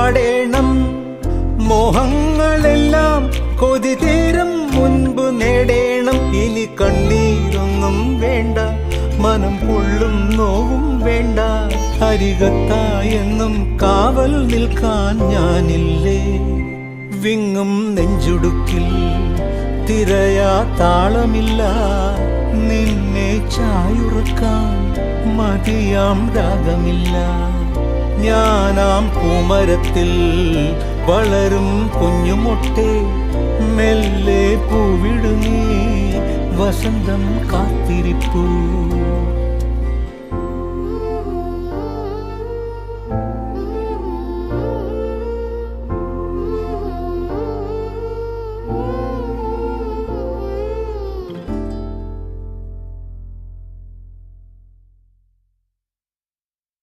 പാടേണം. മോഹങ്ങളെല്ലാം കൊതി തീരും മുൻപ് നേടേണം. ഇനി കണ്ണീരൊന്നും വേണ്ട, മനം പൊള്ളും നോവും വേണ്ട. അരികത്തായെന്നും കാവൽ നിൽക്കാൻ ഞാനില്ലേ. വിങ്ങും നെഞ്ചുടുക്കിൽ തിരയാ താളമില്ല. നിന്നെ ചായുറക്കാൻ മതിയാം രാഗമില്ല. ഞാനാം പൂമരത്തിൽ വളരും കുഞ്ഞുമൊട്ടെ, മെല്ലെ പൂവിടുന്നേ വസന്തം കാത്തിരിപ്പൂ.